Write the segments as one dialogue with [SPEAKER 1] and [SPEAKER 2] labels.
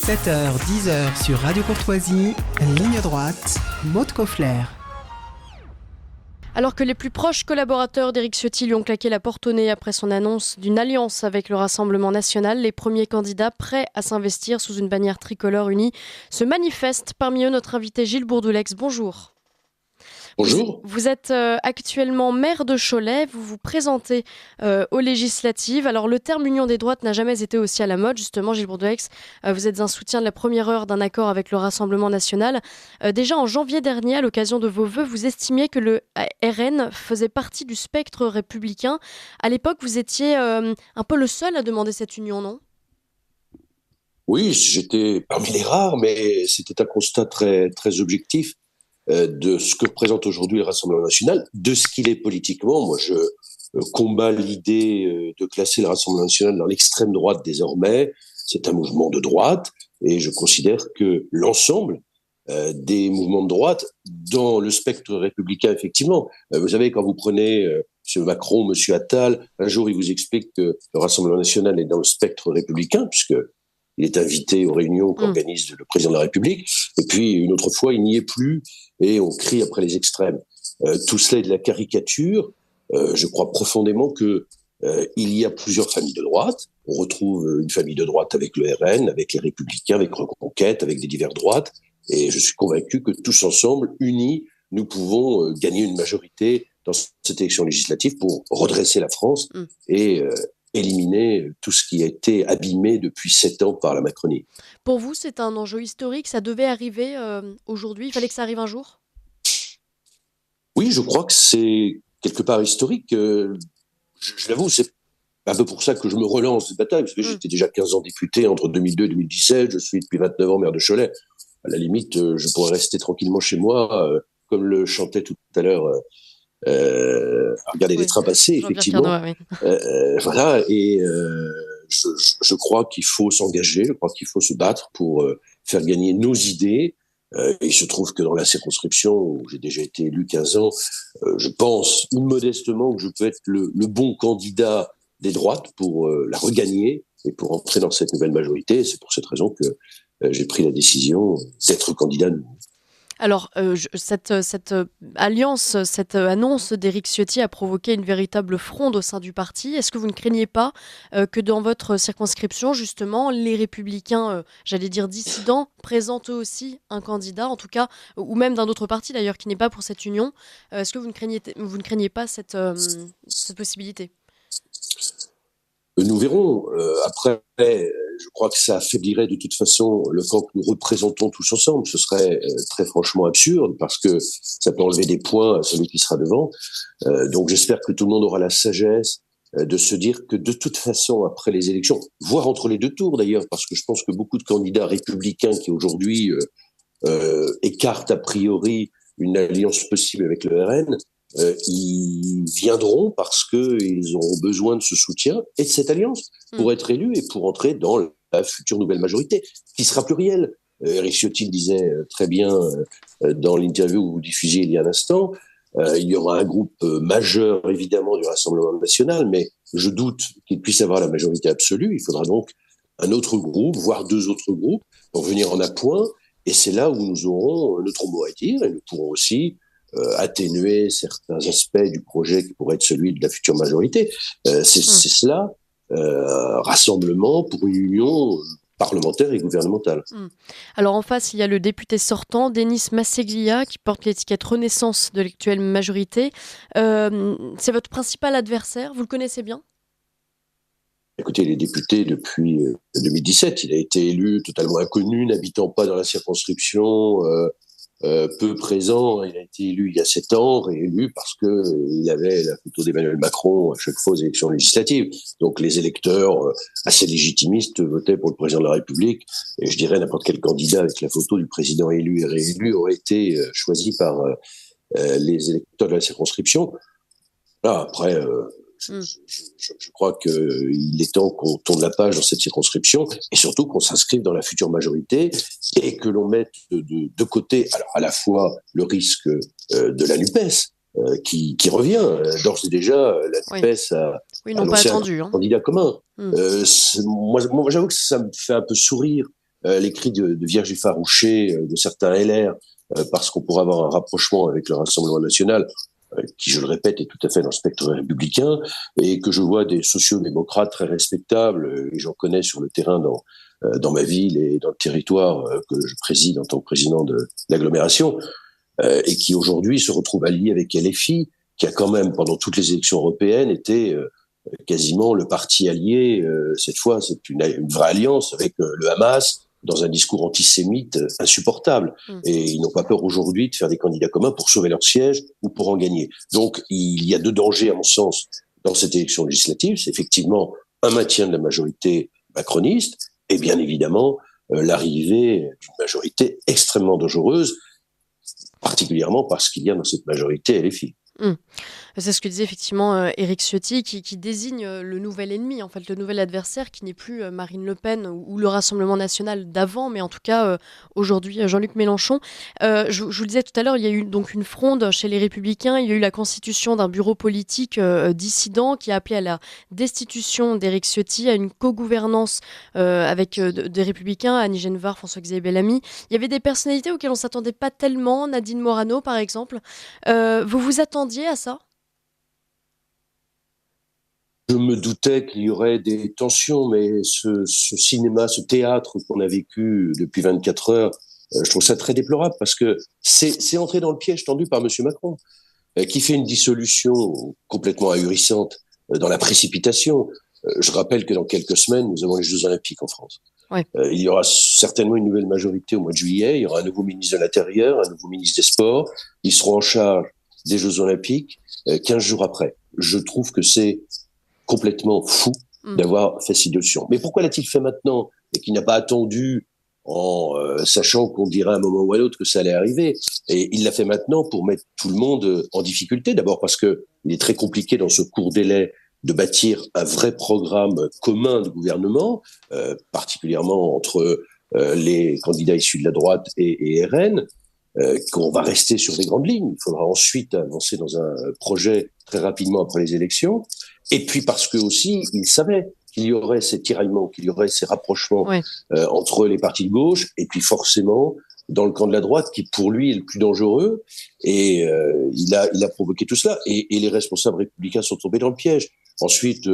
[SPEAKER 1] 7h, 10h sur Radio Courtoisie, ligne droite, Maud Koffler.
[SPEAKER 2] Alors que les plus proches collaborateurs d'Éric Ciotti lui ont claqué la porte au nez après son annonce d'une alliance avec le Rassemblement national, les premiers candidats prêts à s'investir sous une bannière tricolore unie se manifestent. Parmi eux, notre invité Gilles Bourdoulex. Bonjour.
[SPEAKER 3] Bonjour.
[SPEAKER 2] Vous êtes actuellement maire de Cholet, vous vous présentez aux législatives. Alors le terme union des droites n'a jamais été aussi à la mode, justement Gilles Bourdoulex. Vous êtes un soutien de la première heure d'un accord avec le Rassemblement national. Déjà en janvier dernier, à l'occasion de vos vœux, vous estimiez que le RN faisait partie du spectre républicain. À l'époque, vous étiez un peu le seul à demander cette union, non ?
[SPEAKER 3] Oui, j'étais parmi les rares, mais c'était un constat très, très objectif de ce que représente aujourd'hui le Rassemblement national, de ce qu'il est politiquement. Moi, je combats l'idée de classer le Rassemblement national dans l'extrême droite désormais. C'est un mouvement de droite et je considère que l'ensemble des mouvements de droite dans le spectre républicain, effectivement. Vous savez, quand vous prenez M. Macron, M. Attal, un jour il vous explique que le Rassemblement national est dans le spectre républicain, puisque il est invité aux réunions qu'organise le président de la République. Et puis, une autre fois, il n'y est plus et on crie après les extrêmes. Tout cela est de la caricature. Je crois profondément que il y a plusieurs familles de droite. On retrouve une famille de droite avec le RN, avec les Républicains, avec Reconquête, avec des diverses droites. Et je suis convaincu que tous ensemble, unis, nous pouvons gagner une majorité dans cette élection législative pour redresser la France et éliminer tout ce qui a été abîmé depuis 7 ans par la Macronie.
[SPEAKER 2] Pour vous, c'est un enjeu historique, ça devait arriver aujourd'hui, il fallait que ça arrive un jour ?
[SPEAKER 3] Oui, je crois que c'est quelque part historique. Je l'avoue, c'est un peu pour ça que je me relance cette bataille. Vous savez, j'étais déjà 15 ans député entre 2002 et 2017, je suis depuis 29 ans maire de Cholet. À la limite, je pourrais rester tranquillement chez moi, comme le chantait tout à l'heure regarder les trains passer, effectivement. Voilà, et je crois qu'il faut s'engager, je crois qu'il faut se battre pour faire gagner nos idées. Il se trouve que dans la circonscription où j'ai déjà été élu 15 ans, je pense immodestement que je peux être le bon candidat des droites pour la regagner et pour entrer dans cette nouvelle majorité. C'est pour cette raison que j'ai pris la décision d'être candidat de nouveau.
[SPEAKER 2] Alors, cette alliance, cette annonce d'Éric Ciotti a provoqué une véritable fronde au sein du parti. Est-ce que vous ne craignez pas que dans votre circonscription, justement, les républicains, j'allais dire dissidents, présentent eux aussi un candidat, en tout cas, ou même d'un autre parti d'ailleurs, qui n'est pas pour cette union ? Est-ce que vous ne craignez pas cette possibilité ?
[SPEAKER 3] Nous verrons. Après, je crois que ça affaiblirait de toute façon le camp que nous représentons tous ensemble. Ce serait très franchement absurde parce que ça peut enlever des points à celui qui sera devant. Donc j'espère que tout le monde aura la sagesse de se dire que de toute façon, après les élections, voire entre les deux tours d'ailleurs, parce que je pense que beaucoup de candidats républicains qui aujourd'hui écartent a priori une alliance possible avec le RN, ils viendront parce qu'ils auront besoin de ce soutien et de cette alliance pour être élus et pour entrer dans la future nouvelle majorité, qui sera plurielle. Éric Ciotti le disait très bien dans l'interview que vous diffusiez il y a un instant, il y aura un groupe majeur évidemment du Rassemblement national, mais je doute qu'il puisse avoir la majorité absolue. Il faudra donc un autre groupe, voire 2 autres groupes, pour venir en appoint, et c'est là où nous aurons notre mot à dire, et nous pourrons aussi atténuer certains aspects du projet qui pourrait être celui de la future majorité. C'est cela, rassemblement pour une union parlementaire et gouvernementale.
[SPEAKER 2] Alors en face, il y a le député sortant, Denis Masseglia, qui porte l'étiquette Renaissance de l'actuelle majorité. C'est votre principal adversaire, vous le connaissez bien ?
[SPEAKER 3] Écoutez, il est député depuis 2017. Il a été élu totalement inconnu, n'habitant pas dans la circonscription, peu présent. Il a été élu il y a 7 ans, réélu parce que il avait la photo d'Emmanuel Macron à chaque fois aux élections législatives. Donc les électeurs assez légitimistes votaient pour le président de la République. Et je dirais n'importe quel candidat avec la photo du président élu et réélu aurait été choisi par les électeurs de la circonscription. Là, après, je crois qu'il est temps qu'on tourne la page dans cette circonscription et surtout qu'on s'inscrive dans la future majorité et que l'on mette de côté, alors à la fois le risque de la NUPES qui revient. D'ores et déjà, la NUPES a
[SPEAKER 2] ils n'ont pas
[SPEAKER 3] annoncé
[SPEAKER 2] attendu,
[SPEAKER 3] un candidat commun. Moi, j'avoue que ça me fait un peu sourire les cris de vierge effarouchée de certains LR, parce qu'on pourrait avoir un rapprochement avec le Rassemblement national, qui, je le répète, est tout à fait dans le spectre républicain, et que je vois des sociodémocrates très respectables, et j'en connais sur le terrain dans ma ville et dans le territoire que je préside en tant que président de l'agglomération, et qui aujourd'hui se retrouvent alliés avec LFI, qui a quand même, pendant toutes les élections européennes, été quasiment le parti allié. Cette fois, c'est une vraie alliance avec le Hamas, dans un discours antisémite insupportable. Et ils n'ont pas peur aujourd'hui de faire des candidats communs pour sauver leur siège ou pour en gagner. Donc, il y a deux dangers, à mon sens, dans cette élection législative. C'est effectivement un maintien de la majorité macroniste et bien évidemment l'arrivée d'une majorité extrêmement dangereuse, particulièrement parce qu'il y a dans cette majorité LFI.
[SPEAKER 2] C'est ce que disait effectivement Éric Ciotti, qui désigne le nouvel ennemi, en fait, le nouvel adversaire, qui n'est plus Marine Le Pen ou le Rassemblement national d'avant, mais en tout cas aujourd'hui Jean-Luc Mélenchon. Je vous le disais tout à l'heure, il y a eu donc une fronde chez les Républicains, il y a eu la constitution d'un bureau politique dissident qui a appelé à la destitution d'Éric Ciotti, à une co-gouvernance avec des Républicains, Annie Genevard, François-Xavier Bellamy. Il y avait des personnalités auxquelles on ne s'attendait pas tellement, Nadine Morano par exemple. Vous vous attendiez à ça ?
[SPEAKER 3] Je me doutais qu'il y aurait des tensions, mais ce cinéma, ce théâtre qu'on a vécu depuis 24 heures, je trouve ça très déplorable parce que c'est entrer dans le piège tendu par M. Macron, qui fait une dissolution complètement ahurissante dans la précipitation. Je rappelle que dans quelques semaines, nous avons les Jeux Olympiques en France.
[SPEAKER 2] Ouais.
[SPEAKER 3] Il y aura certainement une nouvelle majorité au mois de juillet, il y aura un nouveau ministre de l'Intérieur, un nouveau ministre des Sports, ils seront en charge des Jeux Olympiques 15 jours après. Je trouve que c'est complètement fou d'avoir fait cette dissolution. Mais pourquoi l'a-t-il fait maintenant et qu'il n'a pas attendu en sachant qu'on dirait à un moment ou à l'autre que ça allait arriver? Et il l'a fait maintenant pour mettre tout le monde en difficulté. D'abord parce que il est très compliqué dans ce court délai de bâtir un vrai programme commun de gouvernement, particulièrement entre les candidats issus de la droite et RN, qu'on va rester sur des grandes lignes. Il faudra ensuite avancer dans un projet très rapidement après les élections. Et puis parce que aussi, il savait qu'il y aurait ces tiraillements, qu'il y aurait ces rapprochements entre les partis de gauche, et puis forcément dans le camp de la droite, qui pour lui est le plus dangereux. Et il a provoqué tout cela. Et les responsables républicains sont tombés dans le piège. Ensuite,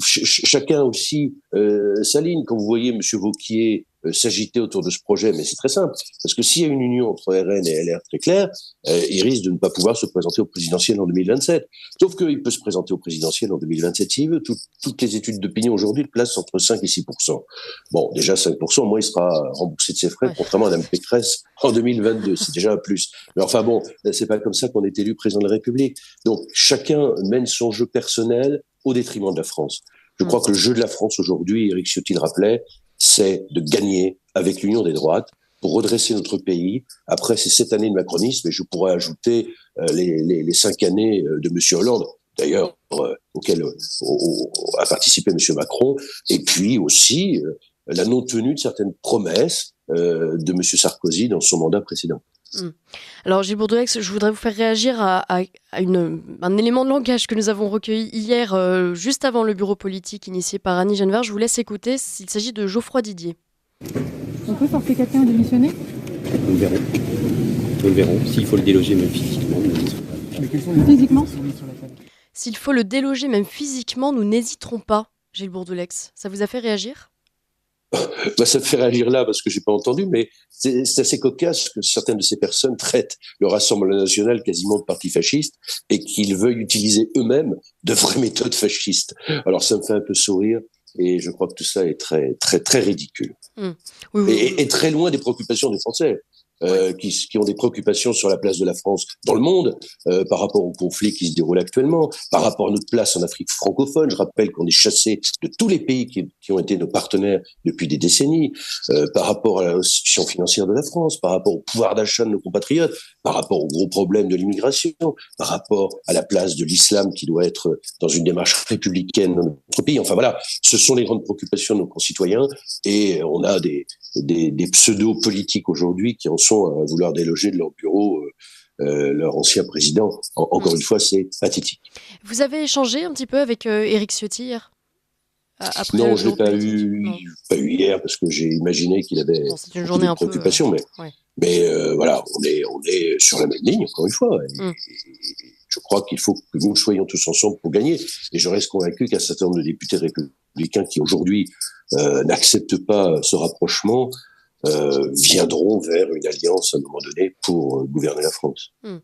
[SPEAKER 3] chacun aussi s'aligne. Quand vous voyez M. Wauquiez s'agiter autour de ce projet, mais c'est très simple, parce que s'il y a une union entre RN et LR très claire, il risque de ne pas pouvoir se présenter au présidentiel en 2027. Sauf qu'il peut se présenter au présidentiel en 2027 s'il veut. Toutes les études d'opinion aujourd'hui le placent entre 5 et 6%. Bon, déjà 5%, moi il sera remboursé de ses frais, contrairement à Mme Pécresse en 2022. C'est déjà un plus. Mais enfin bon, c'est pas comme ça qu'on est élu président de la République. Donc chacun mène son jeu personnel au détriment de la France. Je crois que le jeu de la France aujourd'hui, Éric Ciotti le rappelait, c'est de gagner avec l'union des droites pour redresser notre pays après ces 7 années de macronisme, et je pourrais ajouter les 5 années de M. Hollande, d'ailleurs, auxquelles a participé M. Macron, et puis aussi la non-tenue de certaines promesses de M. Sarkozy dans son mandat précédent.
[SPEAKER 2] Alors Gilles Bourdouex, je voudrais vous faire réagir à un élément de langage que nous avons recueilli hier, juste avant le bureau politique initié par Annie Genevard. Je vous laisse écouter, il s'agit de Geoffroy Didier.
[SPEAKER 4] On peut forcer quelqu'un à démissionner ?
[SPEAKER 5] Nous le verrons. Nous le verrons. S'il faut le déloger même physiquement, nous n'hésiterons pas.
[SPEAKER 4] Mais quels sont les physiquement ?
[SPEAKER 2] S'il faut le déloger même physiquement, nous n'hésiterons pas, Gilles Bourdouex. Ça vous a fait réagir ?
[SPEAKER 3] Ça me fait réagir là parce que j'ai pas entendu, mais c'est assez cocasse que certaines de ces personnes traitent le Rassemblement national quasiment de parti fasciste et qu'ils veuillent utiliser eux-mêmes de vraies méthodes fascistes. Alors ça me fait un peu sourire et je crois que tout ça est très très très ridicule. Oui. Et très loin des préoccupations des Français. Qui ont des préoccupations sur la place de la France dans le monde, par rapport au conflit qui se déroule actuellement, par rapport à notre place en Afrique francophone. Je rappelle qu'on est chassé de tous les pays qui ont été nos partenaires depuis des décennies, par rapport à la situation financière de la France, par rapport au pouvoir d'achat de nos compatriotes, par rapport aux gros problèmes de l'immigration, par rapport à la place de l'islam qui doit être dans une démarche républicaine dans notre pays. Enfin voilà, ce sont les grandes préoccupations de nos concitoyens, et on a des pseudo-politiques aujourd'hui qui en sont à vouloir déloger de leur bureau leur ancien président. Encore une fois, c'est pathétique.
[SPEAKER 2] Vous avez échangé un petit peu avec Éric Ciotti hier ? après
[SPEAKER 3] Non,
[SPEAKER 2] le
[SPEAKER 3] je l'ai
[SPEAKER 2] bureau
[SPEAKER 3] pas
[SPEAKER 2] politique?
[SPEAKER 3] eu,
[SPEAKER 2] Non.
[SPEAKER 3] pas eu hier parce que j'ai imaginé qu'il avait
[SPEAKER 2] Bon, c'est une
[SPEAKER 3] beaucoup
[SPEAKER 2] journée
[SPEAKER 3] de
[SPEAKER 2] un peu.
[SPEAKER 3] préoccupations,
[SPEAKER 2] Ouais.
[SPEAKER 3] mais voilà, on est sur la même ligne encore une fois.
[SPEAKER 2] Mm.
[SPEAKER 3] Je crois qu'il faut que nous soyons tous ensemble pour gagner. Et je reste convaincu qu'un certain nombre de députés républicains qui aujourd'hui n'acceptent pas ce rapprochement viendront vers une alliance à un moment donné pour gouverner la France.
[SPEAKER 2] Mm.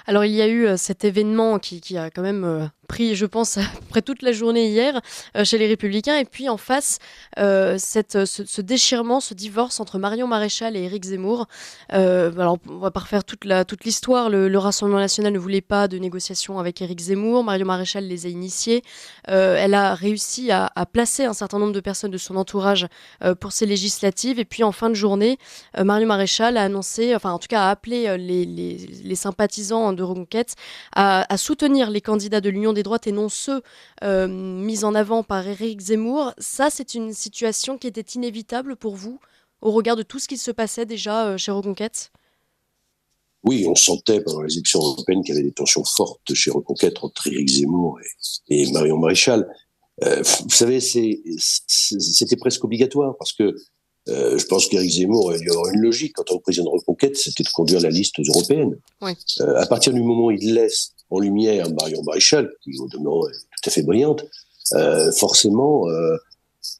[SPEAKER 2] Alors il y a eu cet événement qui a quand même pris, je pense, à peu près toute la journée hier chez les Républicains. Et puis en face, ce déchirement, ce divorce entre Marion Maréchal et Éric Zemmour. Alors on va pas refaire toute l'histoire. Le Rassemblement national ne voulait pas de négociations avec Éric Zemmour. Marion Maréchal les a initiées. Elle a réussi à placer un certain nombre de personnes de son entourage pour ces législatives. Et puis en fin de journée, Marion Maréchal a annoncé, enfin en tout cas a appelé les sympathisants de Reconquête à soutenir les candidats de l'Union des droites et non ceux mis en avant par Éric Zemmour. Ça, c'est une situation qui était inévitable pour vous, au regard de tout ce qui se passait déjà chez Reconquête?
[SPEAKER 3] Oui, on sentait pendant les élections européennes qu'il y avait des tensions fortes chez Reconquête entre Éric Zemmour et Marion Maréchal. Vous savez, c'était presque obligatoire parce que je pense qu'Éric Zemmour, il y avoir une logique en tant que président de Reconquête, c'était de conduire la liste européenne.
[SPEAKER 2] Oui.
[SPEAKER 3] À partir du moment où il laisse en lumière Marion Maréchal, qui au demeurant est tout à fait brillante, forcément,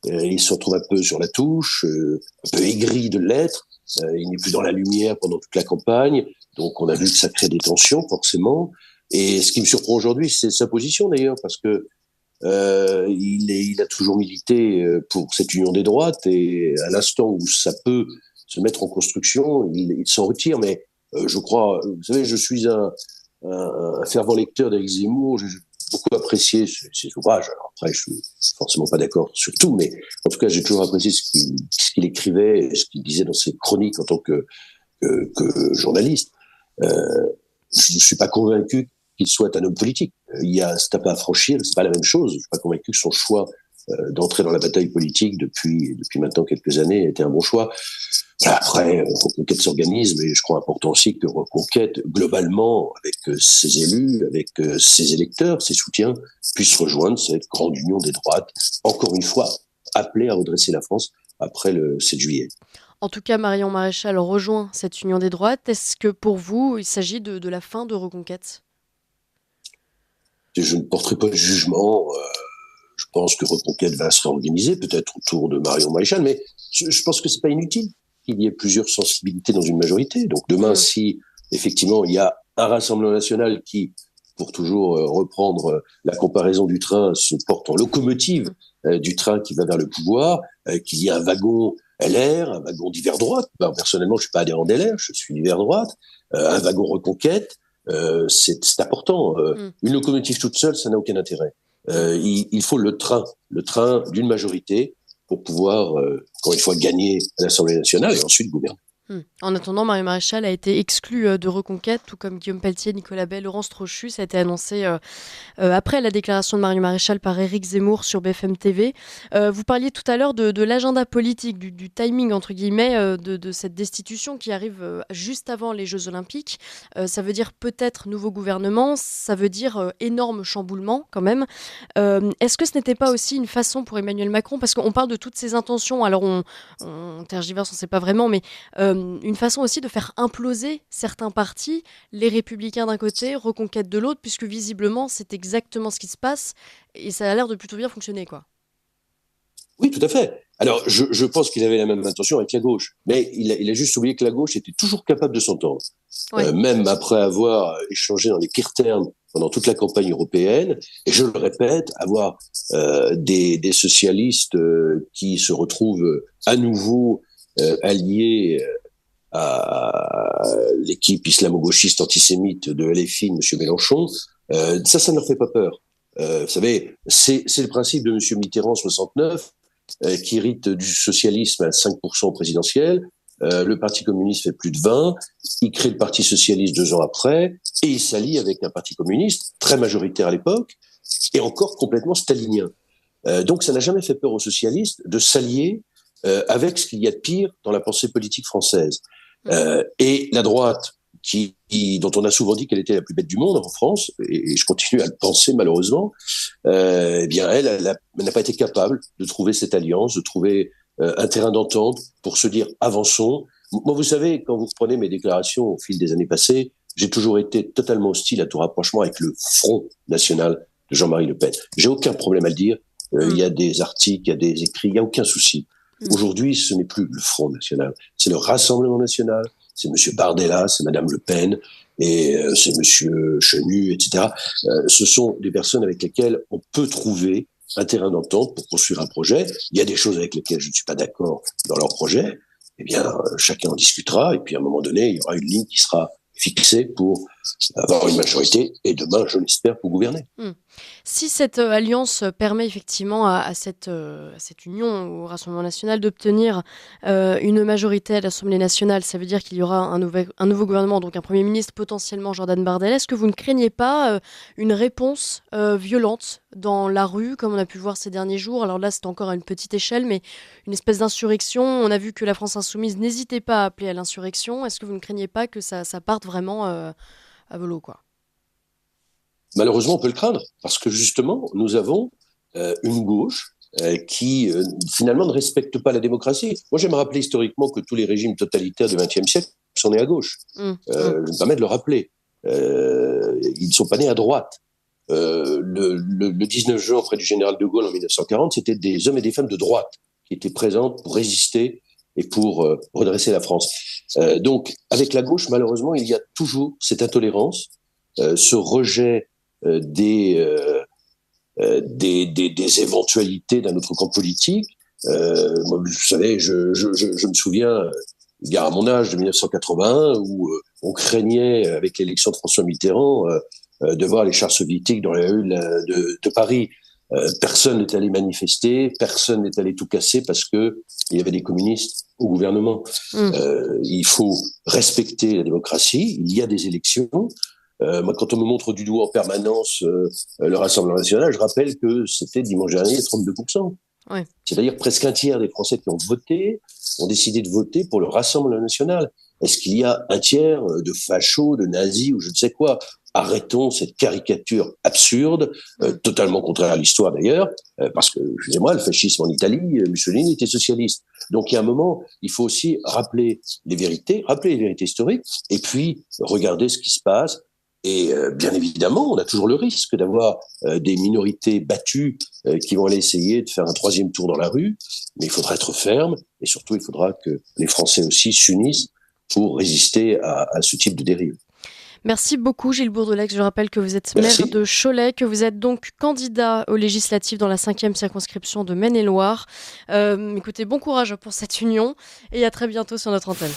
[SPEAKER 3] il se retrouve un peu sur la touche, un peu aigri de l'être. Il n'est plus dans la lumière pendant toute la campagne, donc on a vu que ça crée des tensions forcément. Et ce qui me surprend aujourd'hui, c'est sa position d'ailleurs, parce que il a toujours milité pour cette union des droites et à l'instant où ça peut se mettre en construction, il s'en retire. Mais je crois, vous savez, je suis un fervent lecteur d'Éric Zemmour. J'ai beaucoup apprécié ses ouvrages. Alors après, je suis forcément pas d'accord sur tout, mais en tout cas, j'ai toujours apprécié ce qu'il écrivait, ce qu'il disait dans ses chroniques en tant que journaliste. Je ne suis pas convaincu qu'il soit un homme politique. C'est un pas à franchir, c'est pas la même chose. Je suis pas convaincu que son choix d'entrer dans la bataille politique depuis maintenant quelques années était un bon choix. Voilà, après, Reconquête s'organise, mais je crois important aussi que Reconquête, globalement, avec ses élus, avec ses électeurs, ses soutiens, puisse rejoindre cette grande union des droites, encore une fois, appelée à redresser la France après le 7 juillet.
[SPEAKER 2] En tout cas, Marion Maréchal rejoint cette union des droites. Est-ce que pour vous, il s'agit de la fin de Reconquête?
[SPEAKER 3] Je ne porterai pas de jugement. Je pense que Reconquête va se réorganiser, peut-être autour de Marion Maréchal, mais je pense que c'est pas inutile qu'il y ait plusieurs sensibilités dans une majorité. Donc demain, si effectivement il y a un Rassemblement national qui, pour toujours reprendre la comparaison du train, se porte en locomotive du train qui va vers le pouvoir, qu'il y ait un wagon LR, un wagon d'hiver droite. Ben, personnellement, je suis pas adhérent d'LR, je suis d'hiver droite. Un wagon Reconquête, c'est important. Une locomotive toute seule, ça n'a aucun intérêt. Il faut le train d'une majorité pour pouvoir, encore une fois, gagner à l'Assemblée nationale et ensuite gouverner.
[SPEAKER 2] En attendant, Marion Maréchal a été exclue de Reconquête, tout comme Guillaume Pelletier, Nicolas Bay, Laurence Trochu. Ça a été annoncé après la déclaration de Marion Maréchal par Éric Zemmour sur BFM TV. Vous parliez tout à l'heure de l'agenda politique, du timing, entre guillemets, de cette destitution qui arrive juste avant les Jeux Olympiques. Ça veut dire peut-être nouveau gouvernement, ça veut dire énorme chamboulement quand même. Est-ce que ce n'était pas aussi une façon pour Emmanuel Macron, parce qu'on parle de toutes ses intentions, alors on tergiverse, on ne sait pas vraiment, mais une façon aussi de faire imploser certains partis, les Républicains d'un côté, Reconquête de l'autre, puisque visiblement c'est exactement ce qui se passe et ça a l'air de plutôt bien fonctionner, quoi.
[SPEAKER 3] Oui, tout à fait. Alors, je pense qu'il avait la même intention avec la gauche, mais il a juste oublié que la gauche était toujours capable de s'entendre. Ouais. Même après avoir échangé dans les pires termes pendant toute la campagne européenne, et je le répète, avoir des socialistes qui se retrouvent à nouveau alliés à l'équipe islamo-gauchiste antisémite de LFI, M. Mélenchon, ça ne leur fait pas peur. Vous savez, c'est le principe de M. Mitterrand en 69, qui hérite du socialisme à 5% présidentiel. Le Parti communiste fait plus de 20. Il crée le Parti socialiste 2 ans après et il s'allie avec un Parti communiste très majoritaire à l'époque et encore complètement stalinien. Donc ça n'a jamais fait peur aux socialistes de s'allier avec ce qu'il y a de pire dans la pensée politique française. Et la droite, dont on a souvent dit qu'elle était la plus bête du monde en France, et je continue à le penser malheureusement, eh bien elle n'a pas été capable de trouver cette alliance, de trouver un terrain d'entente pour se dire avançons. Moi, vous savez, quand vous prenez mes déclarations au fil des années passées, j'ai toujours été totalement hostile à tout rapprochement avec le Front National de Jean-Marie Le Pen. J'ai aucun problème à le dire. Il y a des articles, il y a des écrits, il n'y a aucun souci. Aujourd'hui, ce n'est plus le Front National, c'est le Rassemblement National, c'est M. Bardella, c'est Mme Le Pen, et c'est M. Chenu, etc. Ce sont des personnes avec lesquelles on peut trouver un terrain d'entente pour construire un projet. Il y a des choses avec lesquelles je ne suis pas d'accord dans leur projet. Eh bien, chacun en discutera, et puis à un moment donné, il y aura une ligne qui sera fixée pour avoir une majorité, et demain, je l'espère, pour gouverner.
[SPEAKER 2] Si cette alliance permet effectivement à cette union au Rassemblement national d'obtenir une majorité à l'Assemblée nationale, ça veut dire qu'il y aura un nouveau gouvernement, donc un Premier ministre, potentiellement Jordan Bardella. Est-ce que vous ne craignez pas une réponse violente dans la rue, comme on a pu le voir ces derniers jours? Alors là, c'est encore à une petite échelle, mais une espèce d'insurrection. On a vu que la France insoumise n'hésitait pas à appeler à l'insurrection. Est-ce que vous ne craignez pas que ça parte vraiment à volo, quoi?
[SPEAKER 3] Malheureusement, on peut le craindre, parce que justement, nous avons une gauche qui, finalement, ne respecte pas la démocratie. Moi, j'aime rappeler historiquement que tous les régimes totalitaires du XXe siècle sont nés à gauche. Je me permets de le rappeler. Ils ne sont pas nés à droite. Le 19 juin, auprès du général de Gaulle en 1940, c'était des hommes et des femmes de droite qui étaient présents pour résister et pour redresser la France. Donc, avec la gauche, malheureusement, il y a toujours cette intolérance, ce rejet des éventualités d'un autre camp politique. Moi, vous savez, je me souviens, à mon âge, de 1981, où on craignait, avec l'élection de François Mitterrand, de voir les chars soviétiques dans les rues de Paris. Personne n'est allé manifester, personne n'est allé tout casser parce que il y avait des communistes au gouvernement. Il faut respecter la démocratie. Il y a des élections. Moi, quand on me montre du doigt en permanence le Rassemblement national, je rappelle que c'était dimanche dernier 32%. Ouais. C'est-à-dire presque un tiers des Français qui ont voté ont décidé de voter pour le Rassemblement national. Est-ce qu'il y a un tiers de fachos, de nazis ou je ne sais quoi? Arrêtons cette caricature absurde, totalement contraire à l'histoire d'ailleurs, parce que, excusez-moi, le fascisme en Italie, Mussolini était socialiste. Donc il y a un moment, il faut aussi rappeler les vérités historiques, et puis regarder ce qui se passe. Et bien évidemment, on a toujours le risque d'avoir des minorités battues qui vont aller essayer de faire un troisième tour dans la rue, mais il faudra être ferme, et surtout il faudra que les Français aussi s'unissent pour résister à ce type de dérive.
[SPEAKER 2] Merci beaucoup Gilles Bourdelex. Je rappelle que vous êtes maire de Cholet, que vous êtes donc candidat aux législatives dans la 5e circonscription de Maine-et-Loire. Écoutez, bon courage pour cette union et à très bientôt sur notre antenne.